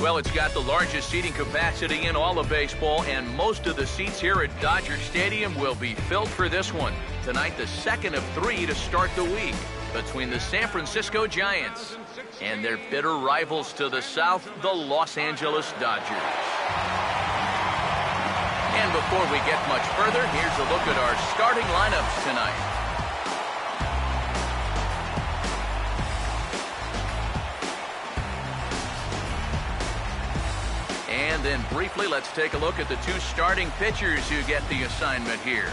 Well, it's got the largest seating capacity in all of baseball, and most of the seats here at Dodger Stadium will be filled for this one. Tonight, the second of 3 to start the week between the San Francisco Giants and their bitter rivals to the south, the Los Angeles Dodgers. And before we get much further, here's a look at our starting lineups tonight. And then briefly, let's take a look at the 2 starting pitchers who get the assignment here.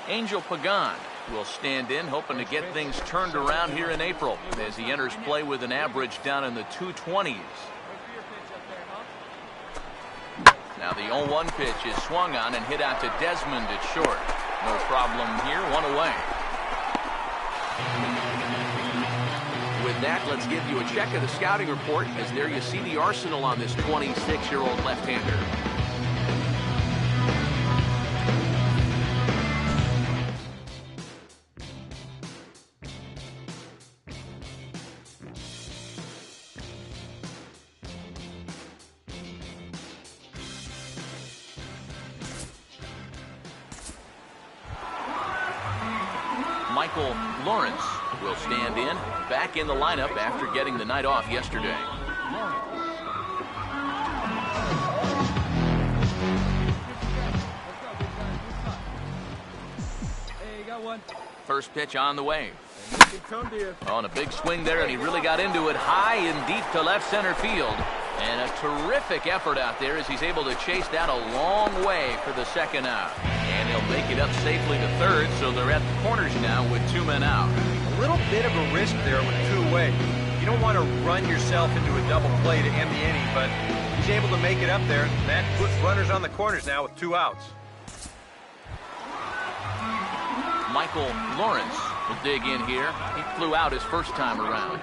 Angel Pagan will stand in, hoping to get things turned around here in April as he enters play with an average down in the 220s. Now the 0-1 pitch is swung on and hit out to Desmond at short. No problem here, 1 away. With that, let's give you a check of the scouting report, as there you see the arsenal on this 26-year-old left-hander. Michael Lawrence will stand in, back in the lineup after getting the night off yesterday. First pitch on the way. On a big swing there, and he really got into it high and deep to left center field. And a terrific effort out there as he's able to chase that a long way for the second out. And he'll make it up safely to third, so they're at the corners now with 2 men out. A little bit of a risk there with 2 away. You don't want to run yourself into a double play to end the inning, but he's able to make it up there. That puts runners on the corners now with 2 outs. Michael Lawrence will dig in here. He flew out his first time around.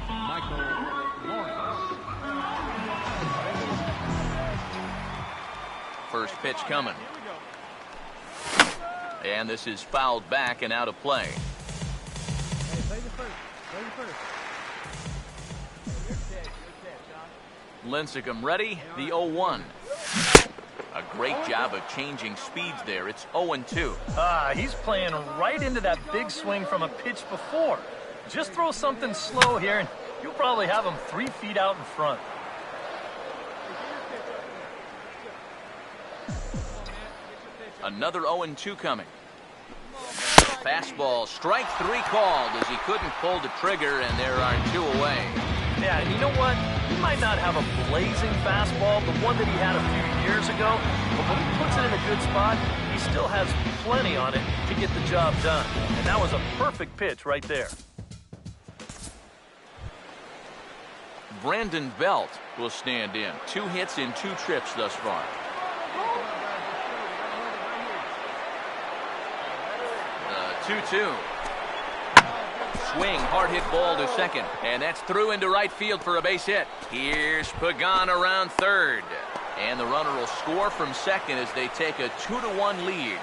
Michael Lawrence. First pitch coming. And this is fouled back and out of play. Hey, play the first. Play the first. You're set, Lincecum ready. The 0-1. A great job of changing speeds there. It's 0-2. He's playing right into that big swing from a pitch before. Just throw something slow here, and you'll probably have him 3 feet out in front. Another 0-2 coming. Fastball, strike 3 called as he couldn't pull the trigger, and there are 2 away. Yeah, and you know what? He might not have a blazing fastball, the one that he had a few years ago, but when he puts it in a good spot, he still has plenty on it to get the job done. And that was a perfect pitch right there. Brandon Belt will stand in. 2 hits in 2 trips thus far. The 2-2. Swing, hard hit ball to second, and that's through into right field for a base hit. Here's Pagan around third, and the runner will score from second as they take a 2-1 lead.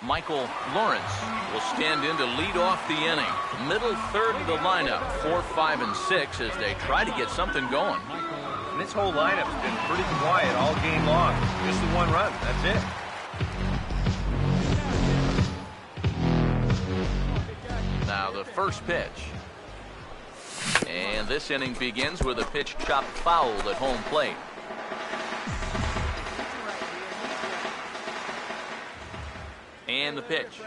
Michael Lawrence will stand in to lead off the inning. Middle third of the lineup, 4, 5, and 6 as they try to get something going. And this whole lineup's been pretty quiet all game long. Just the 1 run. That's it. Now the first pitch. And this inning begins with a pitch chopped foul at home plate. And the pitch.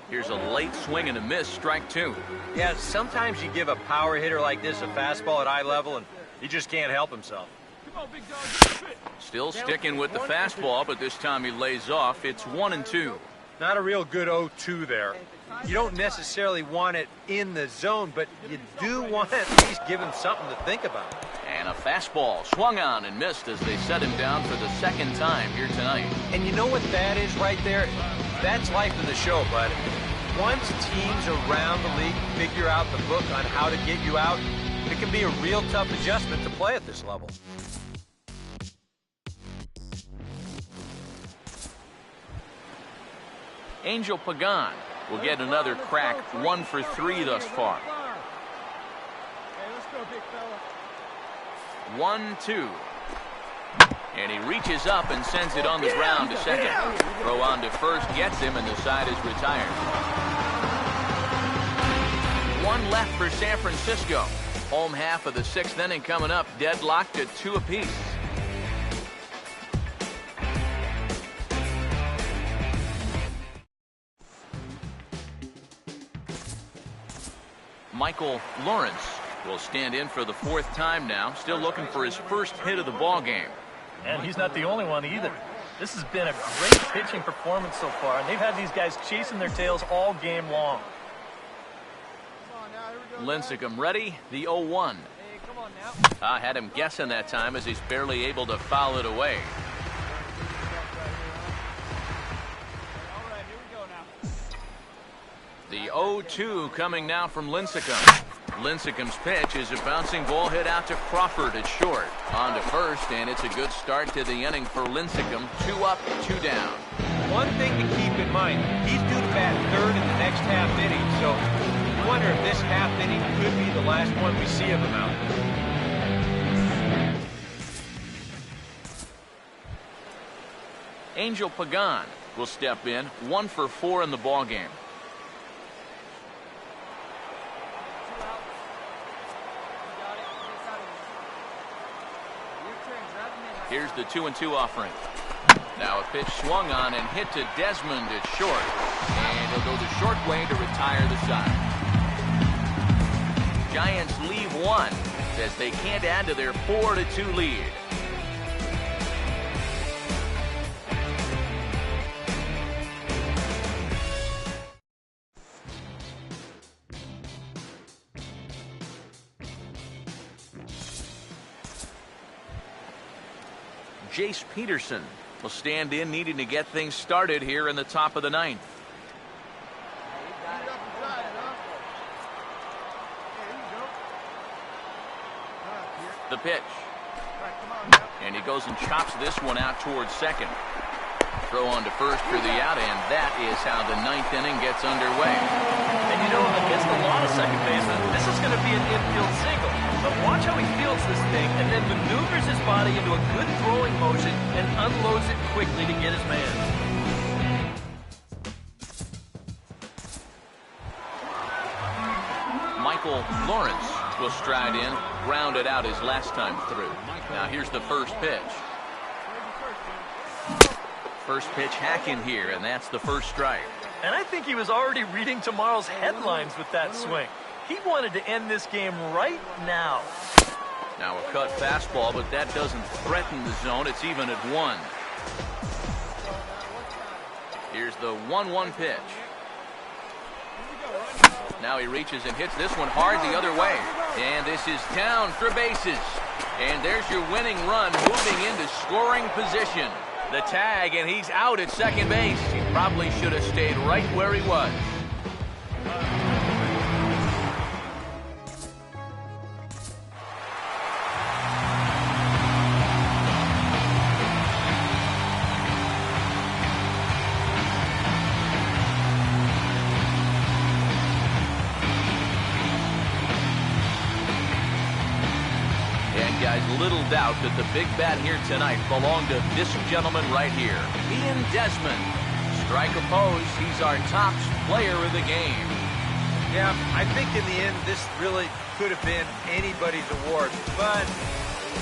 Here's a late swing and a miss, strike 2. Yeah, sometimes you give a power hitter like this a fastball at eye level, and he just can't help himself. Still sticking with the fastball, but this time he lays off. It's 1-2. Not a real good 0-2 there. You don't necessarily want it in the zone, but you do want to at least give him something to think about. And a fastball swung on and missed as they set him down for the second time here tonight. And you know what that is right there? That's life of the show, bud. Once teams around the league figure out the book on how to get you out, it can be a real tough adjustment to play at this level. Angel Pagan will get another crack, 1 for 3 thus far. 1-2. And he reaches up and sends it on the ground to second. Throw on to first gets him, and the side is retired. 1 left for San Francisco. Home half of the 6th inning coming up, deadlocked at 2 apiece. Michael Lawrence will stand in for the 4th time now, still looking for his first hit of the ball game. And he's not the only one either. This has been a great pitching performance so far, and they've had these guys chasing their tails all game long. Lincecum ready, the 0-1. I had him guessing that time as he's barely able to foul it away. The 0-2 coming now from Lincecum. Lincecum's pitch is a bouncing ball hit out to Crawford at short. On to first, and it's a good start to the inning for Lincecum. 2 up, 2 down. One thing to keep in mind, he's due to bat third in the next half inning, so you wonder if this half inning could be the last one we see of him out there. Angel Pagan will step in, 1 for 4 in the ball game. Here's the 2-2 offering. Now a pitch swung on and hit to Desmond at short. And he'll go the short way to retire the side. Giants leave 1 as they can't add to their 4-2 lead. Jace Peterson will stand in, needing to get things started here in the top of the 9th. The pitch. And he goes and chops this one out towards second. Throw on to first for the out, and that is how the 9th inning gets underway. And you know, against a lot of second basemen, this is going to be an infield single. But watch how he fields this thing and then maneuvers his body into a good throwing motion and unloads it quickly to get his man. Michael Lawrence will stride in, grounded out his last time through. Now here's the first pitch. First pitch hacking here, and that's the first strike. And I think he was already reading tomorrow's headlines with that swing. He wanted to end this game right now. Now a cut fastball, but that doesn't threaten the zone. It's even at 1. Here's the 1-1 pitch. Now he reaches and hits this one hard the other way. And this is down for bases. And there's your winning run, moving into scoring position. The tag, and he's out at second base. He probably should have stayed right where he was. Little doubt that the big bat here tonight belonged to this gentleman right here, Ian Desmond. Strike opposed, he's our top player of the game. Yeah, I think in the end this really could have been anybody's award, but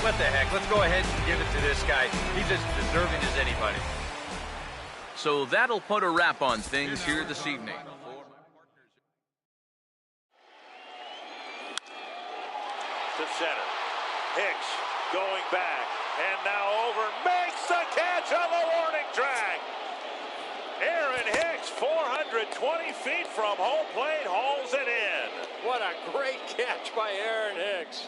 what the heck, let's go ahead and give it to this guy. He's as deserving as anybody. So that'll put a wrap on things here this evening. To center. Hicks going back, and now over, makes the catch on the warning track. Aaron Hicks 20 feet from home plate, hauls it in. What a great catch by Aaron Hicks.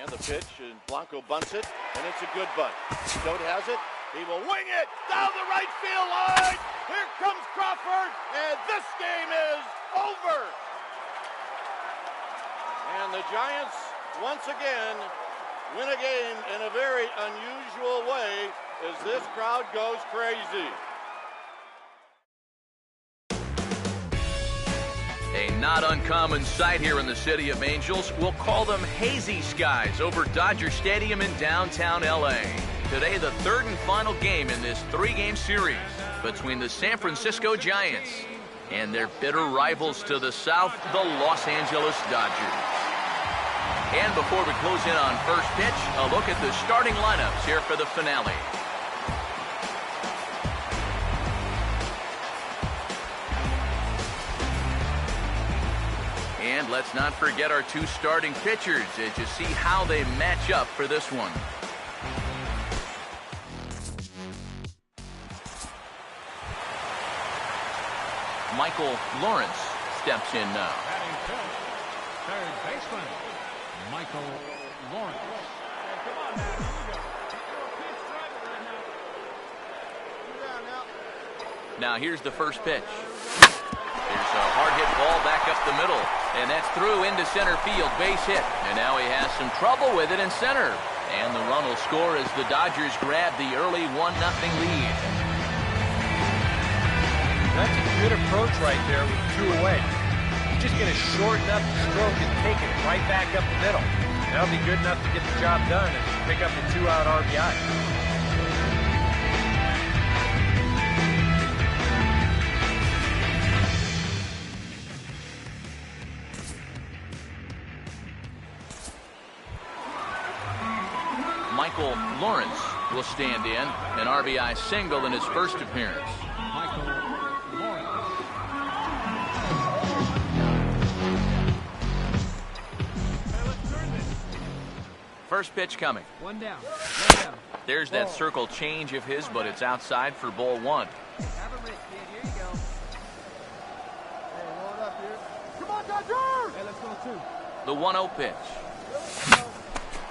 And the pitch, and Blanco bunts it, and it's a good bunt. Stote has it. He will wing it down the right field line. Here comes Crawford, and this game is over. And the Giants, once again, win a game in a very unusual way as this crowd goes crazy. A not uncommon sight here in the City of Angels. We'll call them hazy skies over Dodger Stadium in downtown LA. Today, the third and final game in this three-game series between the San Francisco Giants and their bitter rivals to the south, the Los Angeles Dodgers. And before we close in on first pitch, a look at the starting lineups here for the finale. And let's not forget our two starting pitchers as you see how they match up for this one. Michael Lawrence steps in now. Batting first, third baseman, Michael Lawrence. Come on, man. Here we go. You're a pitch driver right now. Now here's the first pitch. There's a hard hit ball back up the middle, and that's through into center field, base hit. And now he has some trouble with it in center. And the run will score as the Dodgers grab the early 1-0 lead. That's a good approach right there with two away. You just get a shorten up the stroke and take it right back up the middle. That'll be good enough to get the job done and pick up the 2-out RBI. Michael Lawrence will stand in, an RBI single in his first appearance. Michael Lawrence. First pitch coming. One down. There's that circle change of his, but it's outside for ball one. Have a risk, kid. Here you go. Hey, load up here. Come on, Dodger! Hey, let's go two. The 1-0 pitch.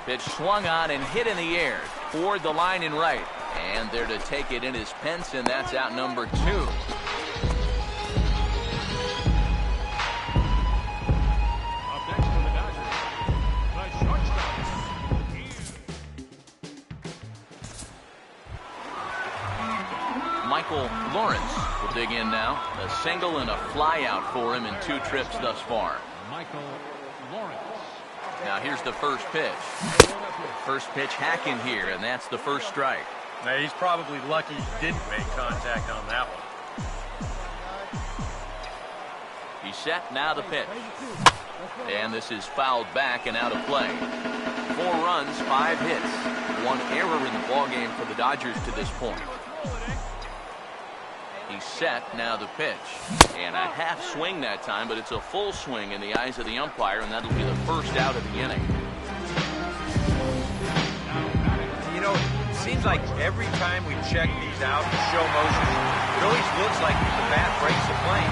Pitch swung on and hit in the air toward the line and right. And there to take it in is Pence, and that's out number 2. Up next for the Dodgers, the shortstop. Michael Lawrence will dig in now. A single and a fly out for him in 2 trips thus far. Michael Lawrence. Now here's the first pitch. First pitch hacking here, and that's the first strike. Now, he's probably lucky he didn't make contact on that one. He's set, now the pitch. And this is fouled back and out of play. 4 runs, 5 hits. 1 error in the ballgame for the Dodgers to this point. He's set, now the pitch. And a half swing that time, but it's a full swing in the eyes of the umpire, and that'll be the first out of the inning. You know, it seems like every time we check these out and show motion, it always looks like the bat breaks the plane.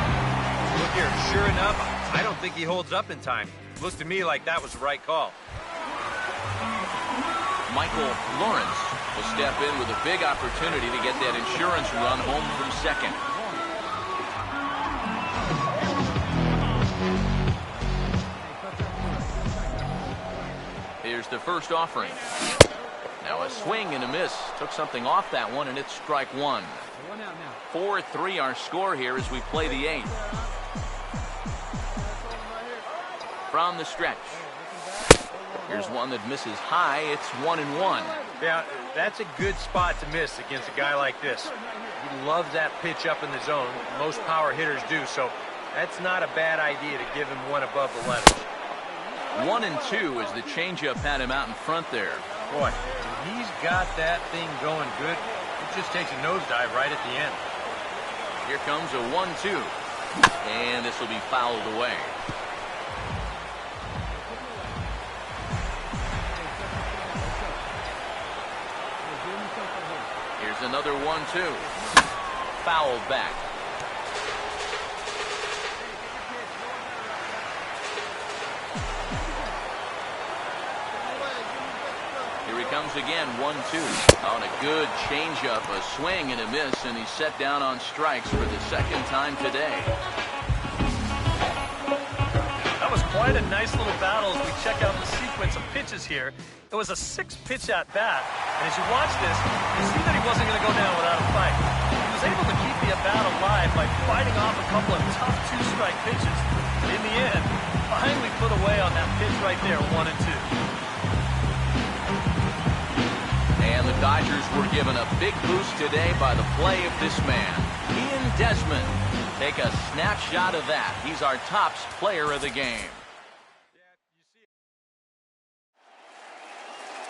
Look here, sure enough, I don't think he holds up in time. Looks to me like that was the right call. Michael Lawrence will step in with a big opportunity to get that insurance run home from second. Here's the first offering. Now a swing and a miss. Took something off that one, and it's strike 1. 4-3 our score here as we play the 8th. From the stretch. Here's one that misses high. It's 1-1. Yeah, that's a good spot to miss against a guy like this. He loves that pitch up in the zone. Most power hitters do, so that's not a bad idea to give him one above the letters. 1-2 as the changeup had him out in front there. Boy, he's got that thing going good. It just takes a nosedive right at the end. Here comes a 1-2. And this will be fouled away. Here's another 1-2. Fouled back. comes again, 1-2. On a good changeup, a swing and a miss, and he's set down on strikes for the second time today. That was quite a nice little battle as we check out the sequence of pitches here. It was a 6-pitch at bat, and as you watch this, you see that he wasn't going to go down without a fight. He was able to keep the at bat alive by fighting off a couple of tough 2-strike pitches. But in the end, finally put away on that pitch right there, 1-2. And the Dodgers were given a big boost today by the play of this man, Ian Desmond. Take a snapshot of that. He's our tops player of the game.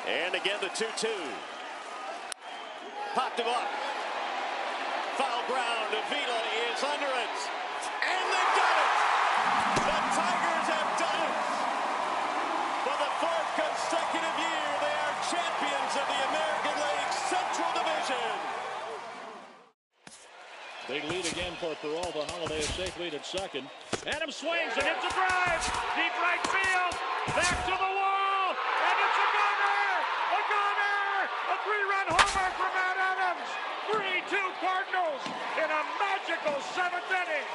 And again the 2-2. Popped him up. Foul ground. Avila is under it. And they've done it. The Tigers have done it. For the 4th consecutive year, they are champions of the American League Central Division. Big lead again for Peralta. Holiday a safe lead at second. Adams swings and hits a drive. Deep right field. Back to the wall. And it's a gunner. A gunner. A 3-run homer from Matt Adams. 3-2 Cardinals in a magical 7th inning.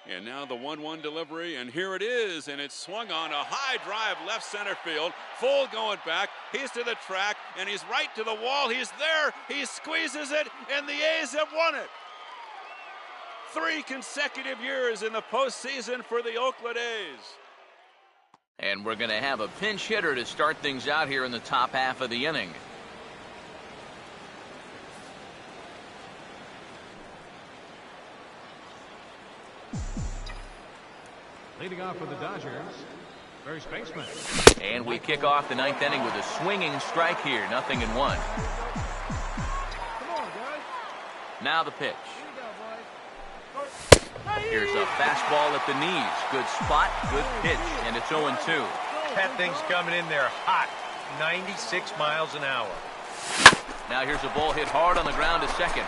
And now the 1-1 delivery, and here it is, and it's swung on a high drive left center field. Full going back. He's to the track, and he's right to the wall. He's there. He squeezes it, and the A's have won it. 3 consecutive years in the postseason for the Oakland A's. And we're going to have a pinch hitter to start things out here in the top half of the inning. Leading off for the Dodgers, first baseman. And we kick off the 9th inning with a swinging strike here, 0-1. Come on, guys. Now the pitch. Here's a fastball at the knees. Good spot, good pitch, and it's 0-2. That thing's coming in there hot. 96 miles an hour. Now here's a ball hit hard on the ground to second.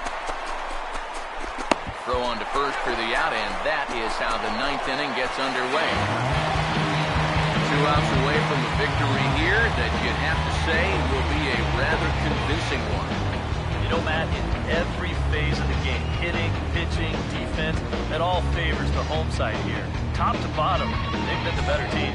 Throw on to first for the out, and that is how the 9th inning gets underway. 2 outs away from a victory here that you'd have to say will be a rather convincing one. You know, Matt, in every phase of the game, hitting, pitching, defense, it all favors the home side here. Top to bottom, they've been the better team.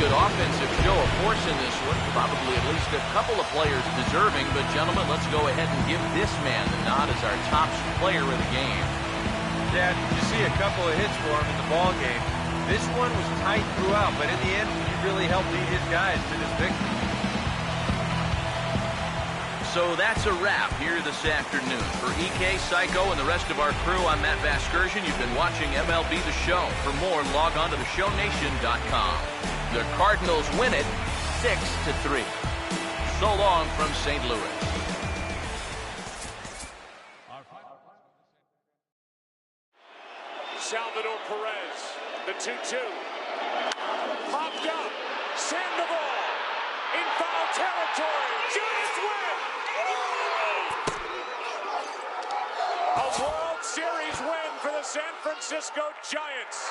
Offensive show of force in this one. Probably at least a couple of players deserving. But, gentlemen, let's go ahead and give this man the nod as our top player of the game. Dad, you see a couple of hits for him in the ball game. This one was tight throughout, but in the end, he really helped lead his guys to this victory. So that's a wrap here this afternoon. For EK, Psycho, and the rest of our crew, I'm Matt Vasgersian. You've been watching MLB The Show. For more, log on to theshownation.com. The Cardinals win it 6-3. So long from St. Louis. Salvador Perez, the 2-2. Popped up. Sandoval in foul territory. Giants win! A World Series win for the San Francisco Giants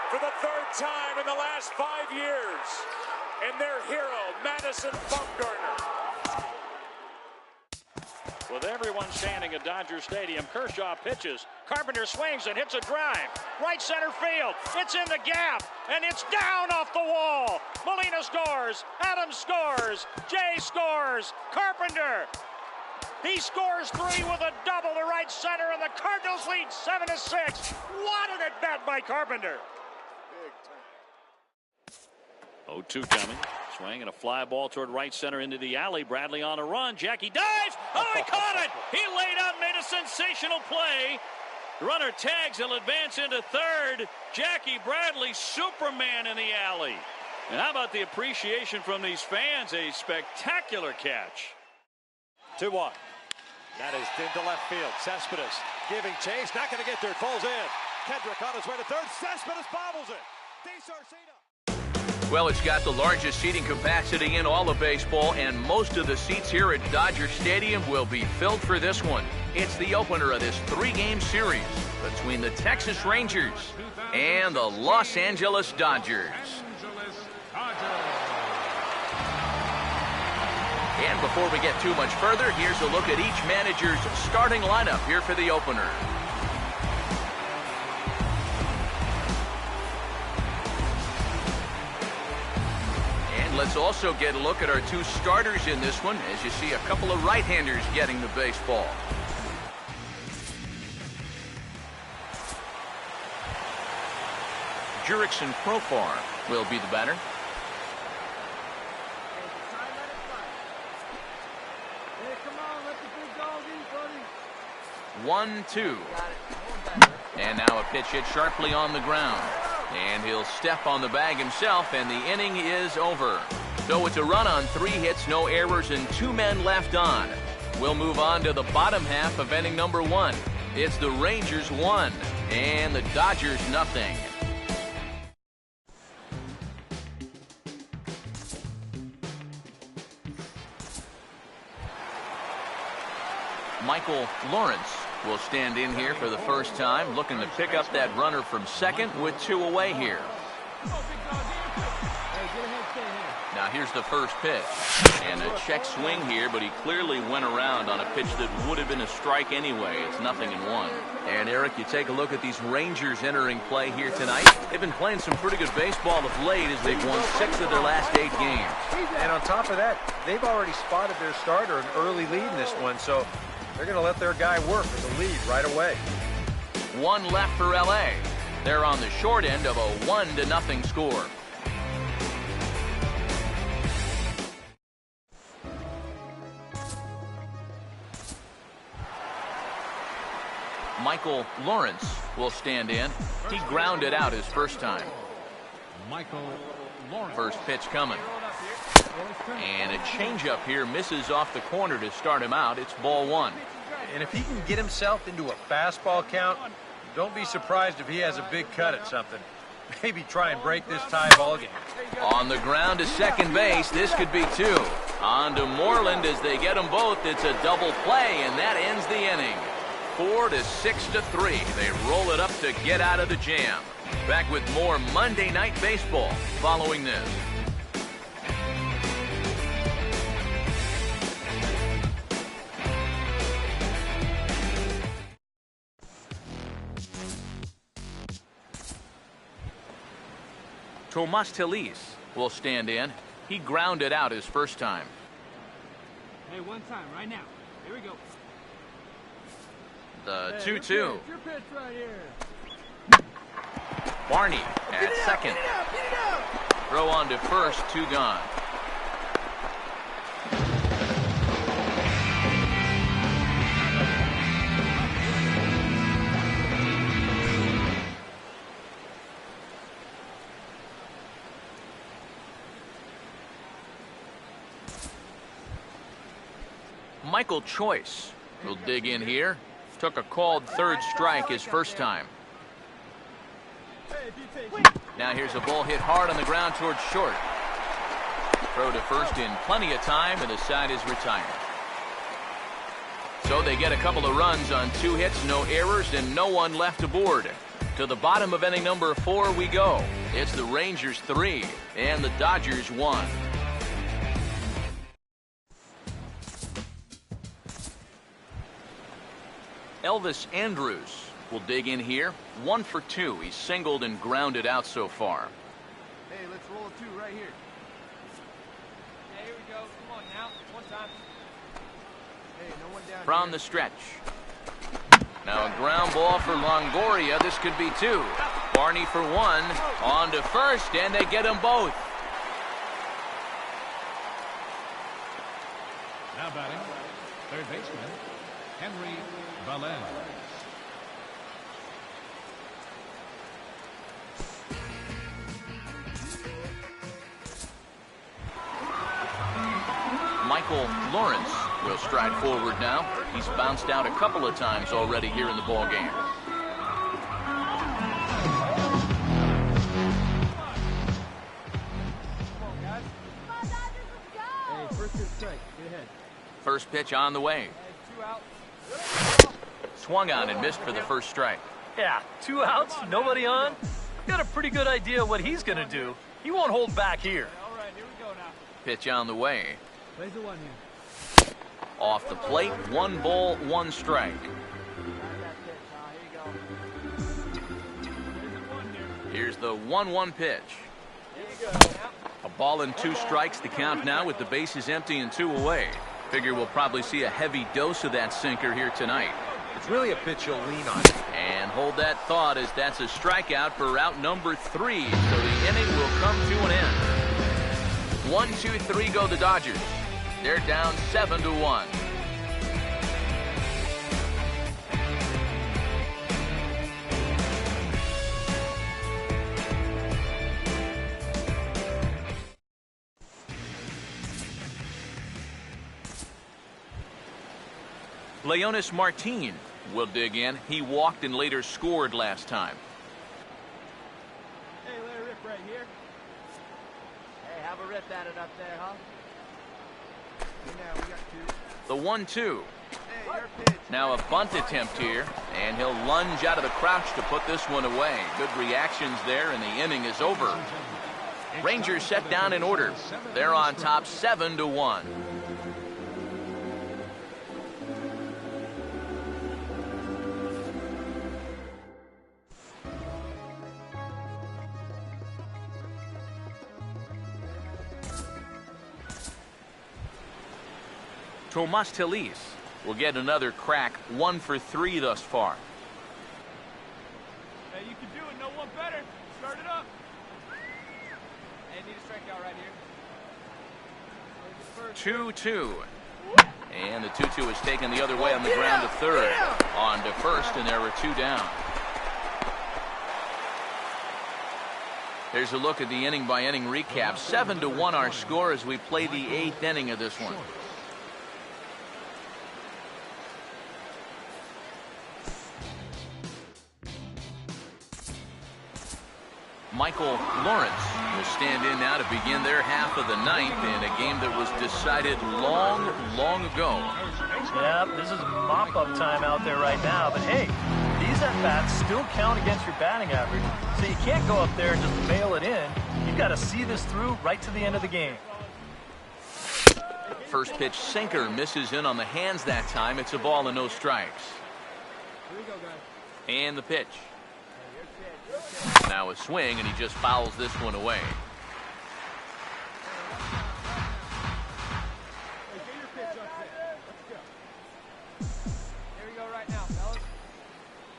for the 3rd time in the last 5 years. And their hero, Madison Bumgarner. With everyone standing at Dodger Stadium, Kershaw pitches. Carpenter swings and hits a drive. Right center field. It's in the gap. And it's down off the wall. Molina scores. Adams scores. Jay scores. Carpenter. He scores 3 with a double to right center, and the Cardinals lead 7-6. What an at-bat by Carpenter. 0-2 coming. Swing and a fly ball toward right center into the alley. Bradley on a run. Jackie dives. Oh, he caught it. He laid out, made a sensational play. The runner tags. He'll advance into third. Jackie Bradley, Superman in the alley. And how about the appreciation from these fans? A spectacular catch. 2-1. That is into left field. Cespedes giving chase. Not going to get there. It falls in. Kendrick on his way to third. Cespedes bobbles it. DeSarcina. Well, it's got the largest seating capacity in all of baseball, and most of the seats here at Dodger Stadium will be filled for this one. It's the opener of this 3-game series between the Texas Rangers and the Los Angeles Dodgers. And before we get too much further, here's a look at each manager's starting lineup here for the opener. Let's also get a look at our 2 starters in this one, as you see a couple of right-handers getting the baseball. Jurickson Profar will be the batter. One, two. And now a pitch hit sharply on the ground. And he'll step on the bag himself, and the inning is over. So it's a run on 3 hits, no errors, and 2 men left on. We'll move on to the bottom half of inning number 1. It's the Rangers 1 and the Dodgers nothing. Michael Lawrence will stand in here for the first time, looking to pick up that runner from second with 2 away here. Now here's the first pitch, and a check swing here, but he clearly went around on a pitch that would have been a strike anyway. It's 0-1. And Eric, you take a look at these Rangers entering play here tonight. They've been playing some pretty good baseball of late, as they've won 6 of their last 8 games. And on top of that, they've already spotted their starter an early lead in this one, so they're going to let their guy work with the lead right away. 1 left for LA. They're on the short end of a 1-0 score. Michael Lawrence will stand in. He grounded out his first time. Michael Lawrence. First pitch coming. And a changeup here misses off the corner to start him out. It's ball 1. And if he can get himself into a fastball count, don't be surprised if he has a big cut at something. Maybe try and break this tie ball game. On the ground to second base, this could be 2. On to Moreland as they get them both. It's a double play, and that ends the inning. 4-6-3. They roll it up to get out of the jam. Back with more Monday Night Baseball following this. Tomas Telis will stand in. He grounded out his first time. Hey, one time, right now. Here we go. The 2-2. Your pitch right here. Barney at second. Get it out. Throw on to first, 2 gone. Michael Choice will dig in here. Took a called third strike his first time. Now here's a ball hit hard on the ground towards short. Throw to first in plenty of time, and the side is retired. So they get a couple of runs on 2 hits, no errors, and no one left aboard. To the bottom of inning number 4 we go. It's the Rangers 3 and the Dodgers 1. Elvis Andrus will dig in here. 1 for 2. He's singled and grounded out so far. Hey, let's roll a 2 right here. Hey, here we go. Come on now. One time. Hey, no one down From the stretch. Now a ground ball for Longoria. This could be 2. Barney for 1. On to first, and they get them both. Now batting, third baseman, Henry Valens. Michael Lawrence will stride forward now. He's bounced out a couple of times already here in the ballgame. First pitch on the way. 2 out. Swung on and missed for the first strike. Yeah, 2 outs, nobody on. Got a pretty good idea what he's going to do. He won't hold back here. All right, here we go now. Pitch on the way. Plays the one here. Off the plate, 1 ball, 1 strike. Here's the 1-1 pitch. A ball and 2 strikes, the count now with the bases empty and 2 away. Figure we'll probably see a heavy dose of that sinker here tonight. It's really a pitch you'll lean on. And hold that thought, as that's a strikeout for route number 3. So the inning will come to an end. 1, 2, 3 go the Dodgers. They're down 7-1. Leonis Martin will dig in. He walked and later scored last time. Hey, let it rip right here. Hey, have a rip at it up there, huh? Hey, now we got 2. The 1-2. Hey, your pitch. Now a bunt attempt here, and he'll lunge out of the crouch to put this one away. Good reactions there, and the inning is over. Rangers set down in order. They're on top 7-1. Tomas Telis will get another crack, 1 for 3 thus far. Hey, you can do it. No one better. Start it up. Hey, need a strikeout right here. 2-2. And the 2-2 is taken the other way on the ground to third. On to first, and there were 2 down. Here's a look at the inning-by-inning recap. 7-1 our score as we play the 8th inning of this one. Michael Lawrence will stand in now to begin their half of the 9th in a game that was decided long ago. Yeah, this is mop-up time out there right now. But hey, these at-bats still count against your batting average. So you can't go up there and just mail it in. You've got to see this through right to the end of the game. First pitch sinker misses in on the hands that time. It's a ball and no strikes. Here we go, guys. And the pitch. Now a swing, and he just fouls this one away. Hey, get your pitch up there. Let's go. Here we go right now, fellas.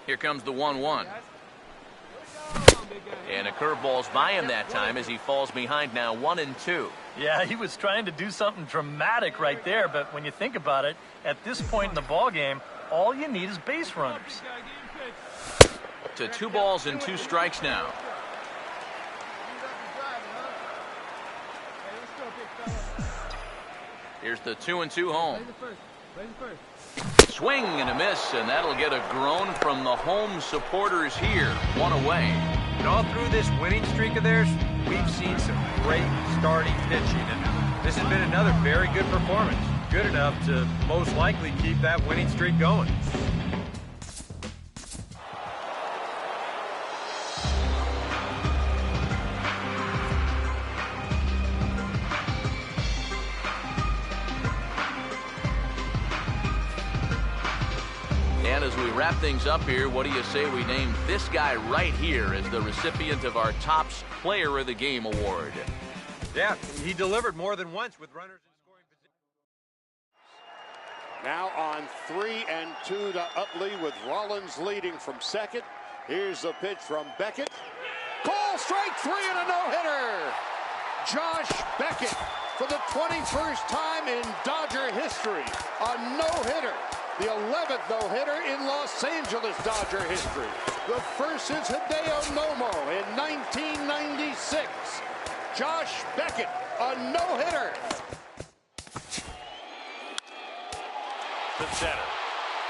Here comes the 1-1. And a curveball's by him that time as he falls behind now 1-2. Yeah, he was trying to do something dramatic right there, but when you think about it, at this point in the ball game, all you need is base runners. To 2 balls and 2 strikes now. Here's the 2-2 home. Swing and a miss, and that'll get a groan from the home supporters here. 1 away. And all through this winning streak of theirs, we've seen some great starting pitching, and this has been another very good performance. Good enough to most likely keep that winning streak going. And as we wrap things up here, what do you say we name this guy right here as the recipient of our Topps Player of the Game award? Yeah, he delivered more than once with runners in scoring position. Now on 3-2 to Utley with Rollins leading from second. Here's the pitch from Beckett. Call strike 3 and a no-hitter. Josh Beckett for the 21st time in Dodger history. A no-hitter. The 11th no-hitter in Los Angeles Dodger history. The first since Hideo Nomo in 1996. Josh Beckett, a no-hitter. To center.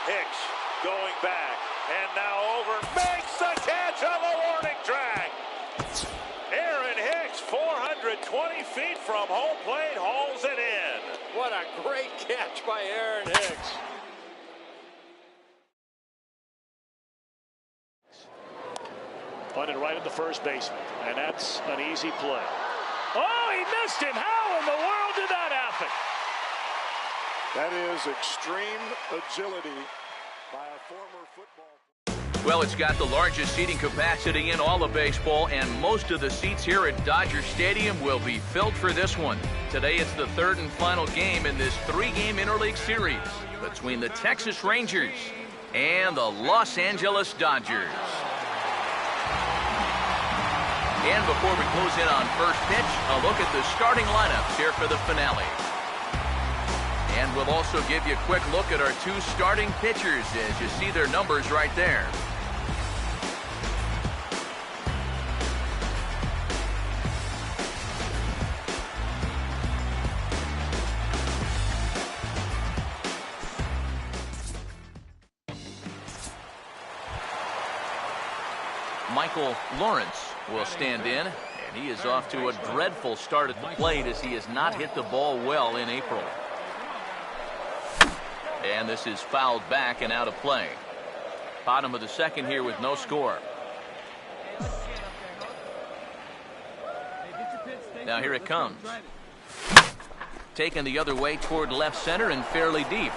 Hicks going back. And now over. Makes the catch on the warning track. Aaron Hicks, 420 feet from home plate, hauls it in. What a Great catch by Aaron Hicks. Punted right at the first baseman, and that's an easy play. Oh, he missed him. How in the world did that happen? That is extreme agility by a former football. Well, it's got the largest seating capacity in all of baseball, and most of the seats here at Dodger Stadium will be filled for this one. Today, it's the third and final game in this three-game interleague series between the Texas Rangers and the Los Angeles Dodgers. And before we close in on first pitch, a look at the starting lineups here for the finale. And we'll also give you a quick look at our two starting pitchers as you see their numbers right there. Michael Lawrence will stand in, and he is off to a dreadful start at the plate as he has not hit the ball well in April. And this is fouled back and out of play. Bottom of the second here with no score. Now here it comes. Taken the other way toward left center and fairly deep.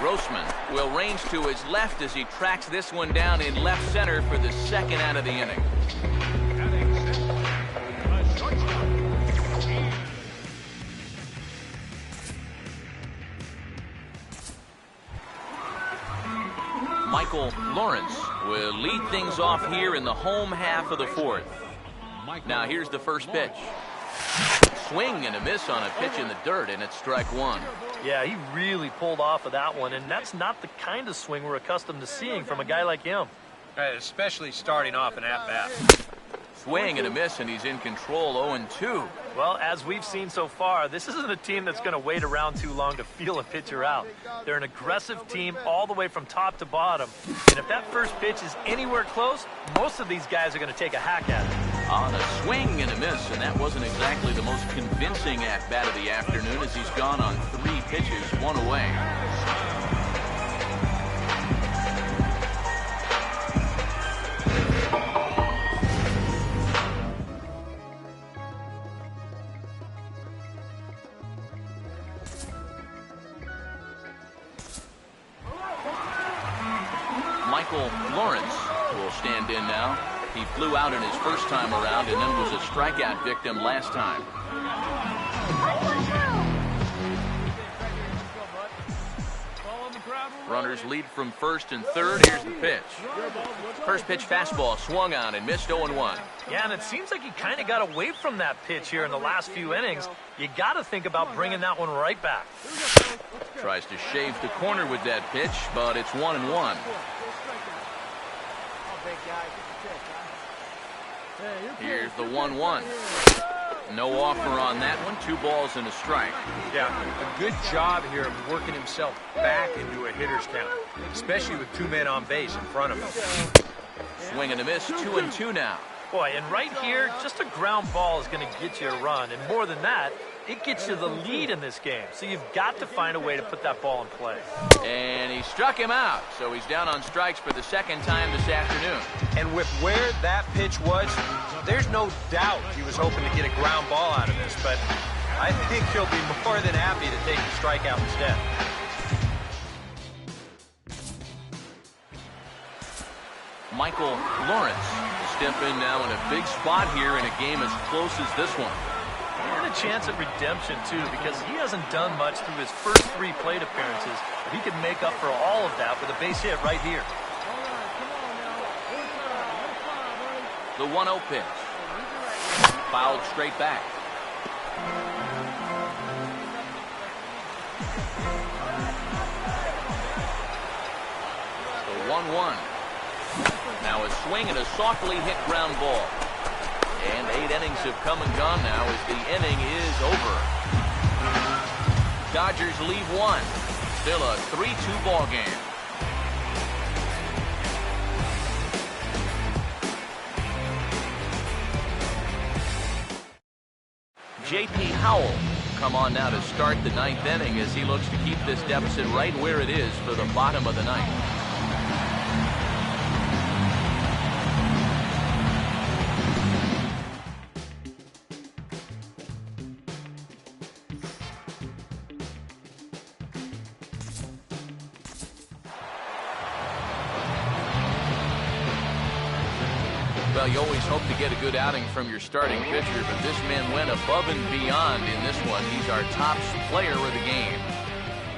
Grossman will range to his left as he tracks this one down in left center for the second out of the inning. Michael Lawrence will lead things off here in the home half of the fourth. Now here's the first pitch. Swing and a miss on a pitch in the dirt, and it's strike one. Yeah, he really pulled off of that one, and that's not the kind of swing we're accustomed to seeing from a guy like him. Especially starting off an at-bat. Swing and a miss, and he's in control 0-2. Well, as we've seen so far, this isn't a team that's going to wait around too long to feel a pitcher out. They're an aggressive team all the way from top to bottom. And if that first pitch is anywhere close, most of these guys are going to take a hack at it. On a swing and a miss, and that wasn't exactly the most convincing at-bat of the afternoon as he's gone on 3 pitches, 1 away. Michael Lawrence will stand in now. He flew out in his first time around and then was a strikeout victim last time. Runners lead from first and third. Here's the pitch. First pitch fastball swung on and missed 0-1. Yeah, and it seems like he kind of got away from that pitch here in the last few innings. You got to think about bringing that one right back. Tries to shave the corner with that pitch, but it's 1-1. Here's the 1-1. No offer on that one. 2 balls and a strike. Yeah, a good job here of working himself back into a hitter's count, especially with 2 men on base in front of him. Swing and a miss. 2-2 now. Boy, and right here, just a ground ball is going to get you a run. And more than that, it gets you the lead in this game. So you've got to find a way to put that ball in play. And he struck him out. So he's down on strikes for the second time this afternoon. And with where that pitch was, there's no doubt he was hoping to get a ground ball out of this. But I think he'll be more than happy to take the strikeout instead. Michael Lawrence will step in now in a big spot here in a game as close as this one. And a chance at redemption, too, because he hasn't done much through his first 3 plate appearances. But he could make up for all of that with a base hit right here. The 1-0 pitch. Fouled straight back. The 1-1. Now a swing and a softly hit ground ball. And 8 innings have come and gone now as the inning is over. Dodgers leave 1. Still a 3-2 ball game. J.P. Howell come on now to start the ninth inning as he looks to keep this deficit right where it is for the bottom of the ninth. Well, you always hope to get a good outing from your starting pitcher, but this man went above and beyond in this one. He's our top player of the game.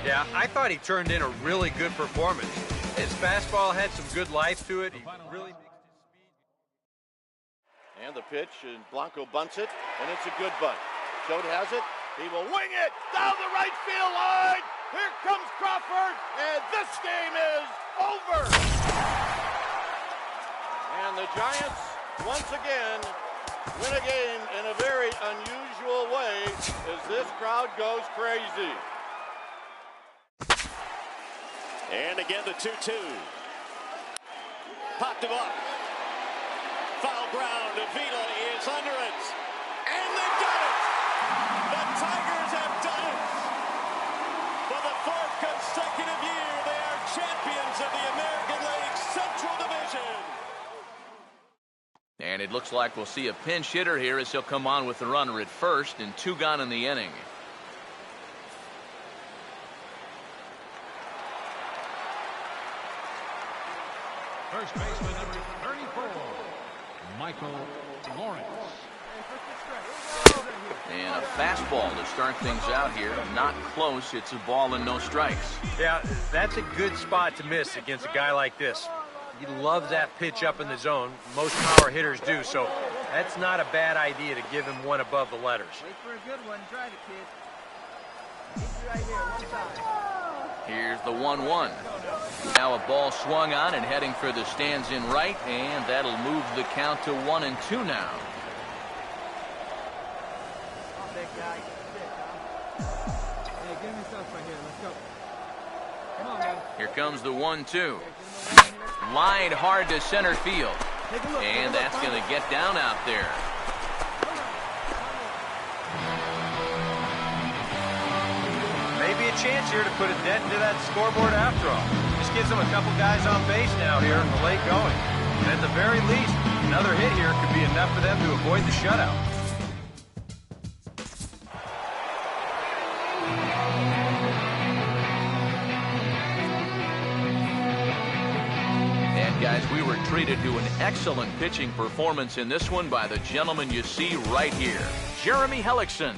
Yeah, I thought he turned in a really good performance. His fastball had some good life to it. He really mixed his speed. And the pitch, and Blanco bunts it, and it's a good bunt. Choate has it. He will wing it down the right field line. Here comes Crawford, and this game is over. And the Giants, once again, win a game in a very unusual way as this crowd goes crazy. And again, the 2-2. Popped him up. Foul ground. Avila is under it. And they got it. The Tigers have done it. For the fourth consecutive year, they are champions of the American League Central Division. And it looks like we'll see a pinch hitter here as he'll come on with the runner at first and 2 gone in the inning. First baseman number 34, Michael Lawrence. And a fastball to start things out here. Not close. It's a ball and no strikes. Yeah, that's a good spot to miss against a guy like this. He loves that pitch up in the zone. Most power hitters do, so that's not a bad idea to give him one above the letters. Wait for a good one. Try it, kid. Keep right here, one time. Here's the 1-1. Now a ball swung on and heading for the stands in right, and that'll move the count to 1-2 now. Oh, big guy. Hey, give me stuff right here. Let's go. Come on, man. Here comes the 1-2. Line hard to center field. And that's going to get down out there. Maybe a chance here to put a dent into that scoreboard after all. Just gives them a couple guys on base now here in the late going. And at the very least, another hit here could be enough for them to avoid the shutout. And guys, we were treated to an excellent pitching performance in this one by the gentleman you see right here, Jeremy Hellickson.